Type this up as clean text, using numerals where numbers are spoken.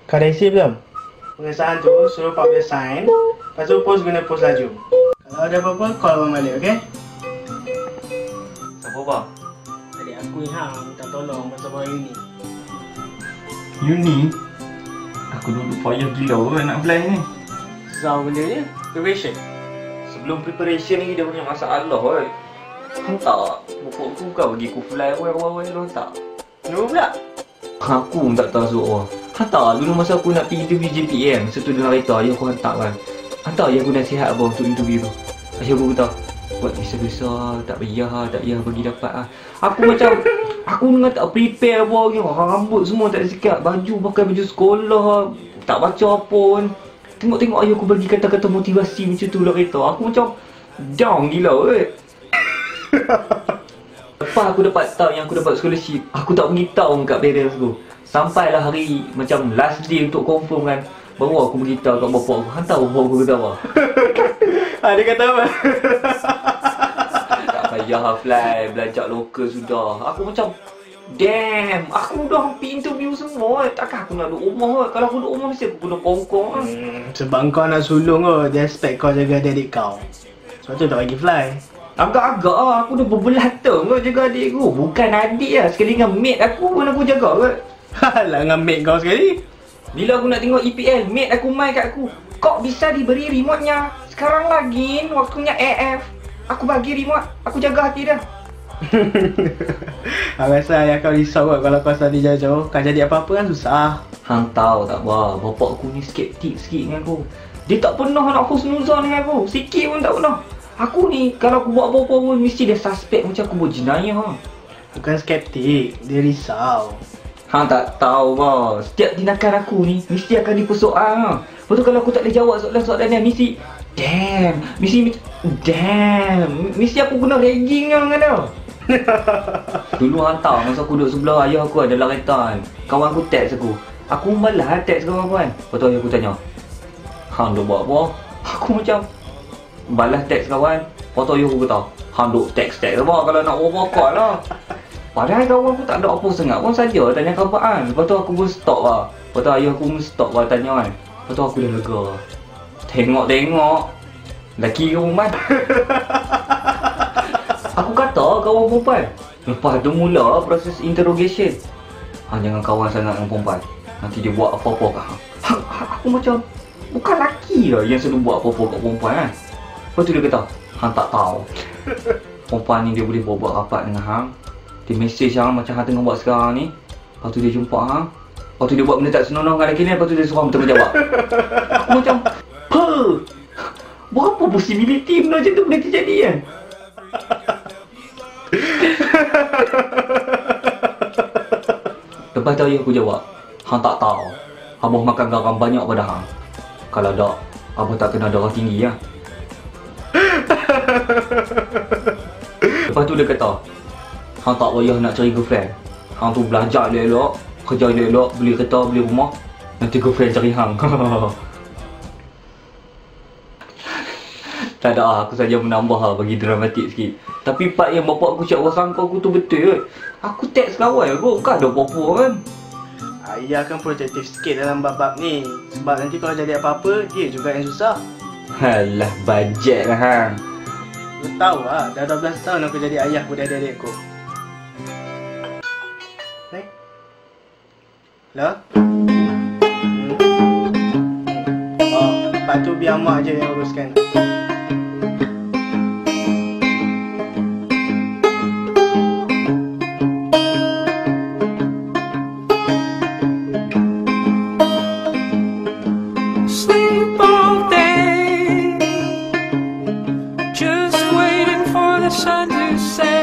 Kau dah isi belum? Pengesahan tu suruh Pak Bil sign. Lepas tu post guna post laju. Kalau ada apa-apa, call abang balik, okey? Siapa bang? Adik aku ni minta tolong pasal abang Uni. Uni? Aku dulu payah gila kan nak apply ni. Susah benda ni. Preparation. Sebelum preparation ni dia punya masalah kan. Hantar buku aku bukan bagi aku fly awal-awal tu hantar. Kenapa pula? Aku pun tak tahu suruh. Hantar dulu masa aku nak pergi interview JPM. Masa tu dalam kereta ayah aku hantar kan. Hantar ayah aku nasihat abang untuk interview tu. Ayah aku kata, buat bisa-bisa, tak payah bagi dapat lah. Aku macam, aku dengan tak prepare apa lagi. Rambut semua tak sikat, baju pakai baju sekolah, tak baca pun. Tengok-tengok ayah aku bagi kata-kata motivasi macam tu dalam kereta. Aku macam down gila weh. Lepas aku dapat tahu yang aku dapat scholarship, aku tak beritahu kat parents aku. Sampailah hari macam last day untuk confirm kan, baru aku beritahu kat bapak aku. Hantar bapak aku kata apa? Dia kata apa? Tak payah fly, belajar lokal sudah. Aku macam damn, aku dah hampir interview semua. Takkan aku nak duduk rumah. Kalau aku duduk rumah mesti aku kena kongkong. Sebab kau nak sulung kot, dia expect kau jaga adik kau. Sebab tu tak bagi fly. Agak-agak lah, aku dah berbelah tahun kot jaga adik aku. Bukan adik lah, sekali dengan mate aku pun aku jaga kot. Halah dengan mate kau sekali. Bila aku nak tengok EPL, mate aku main kat aku. Kok bisa diberi remote-nya? Sekarang lagi waktunya AF. Aku bagi remote, aku jaga hati dia. Aku rasa ayah kau risau kot kalau kau study jauh-jauh. Kau jadi apa-apa kan susah. Hang tahu tak apa, bapak aku ni skeptik sikit dengan aku. Dia tak pernah nak husnuzon dengan aku. Sikit pun tak pernah. Aku ni kalau aku buat apa-apa pun mesti dia suspect macam aku buat jenayah. Bukan skeptik, dia risau. Hang tak tahu bah, setiap tindakan aku ni mesti akan dipersoal. Lepas tu kalau aku tak boleh jawab soalan-soalan ni mesti mesti aku kena ragging dengan dia. Dulu hantar masa aku duduk sebelah ayah aku ada laretan. Kawan aku text aku. Aku malas text kawan-kawan. Lepas tu ayah aku tanya, hang duk buat apa? Aku macam balas teks kawan. Lepas tu ayah aku kata, hang duk teks apa kalau nak buat call lah. Padahal kawan aku tak ada apa sangat pun saja tanya khabar kan. Lepas tu aku pun stop lah. Lepas tu ayah aku pun stop lah tanya kan. Lepas tu aku dah lega. Tengok lelaki ke perempuan? Aku kata kawan perempuan. Lepas tu mula proses interrogation. Jangan kawan sangat dengan perempuan, nanti dia buat apa-apa kat hang. Aku macam bukan lelaki lah yang selalu buat apa-apa kat perempuan kan. Lepas tu dia kata, hang tak tahu perempuan ni dia boleh buat rapat dengan hang. Dia mesej hang macam hang tengah buat sekarang ni. Lepas tu dia jumpa hang. Lepas tu dia buat benda tak senonoh dengan lelaki ni. Lepas tu dia suruh hang bertanggungjawab. Aku macam berapa possibility benda macam tu boleh terjadi kan? Lepas tu ayah aku jawab, hang tak tahu abah makan garam banyak pada hang. Kalau tak, abah tak kena darah tinggi lah. Lepas tu dia kata, hang tak payah nak cari girlfriend. Hang tu belajar elok-elok, kerja elok-elok, beli kereta, beli rumah. Nanti girlfriend cari hang. Tak ada lah, aku saja menambah lah bagi dramatik sikit. Tapi part yang bapak aku cakap sangka aku tu betul. Aku teks kawan aku, bukan ada apa-apa kan. Ayah kan protektif sikit dalam bab-bab ni. Sebab nanti kalau jadi apa-apa, dia juga yang susah. Alah, bajet lah hang. Lu tahu lah, dah 12 tahun aku jadi ayah pada adik-adik aku. Hello? Oh, lepas tu biar mak je yang uruskan. Sleep all day, just waiting for the sun to set.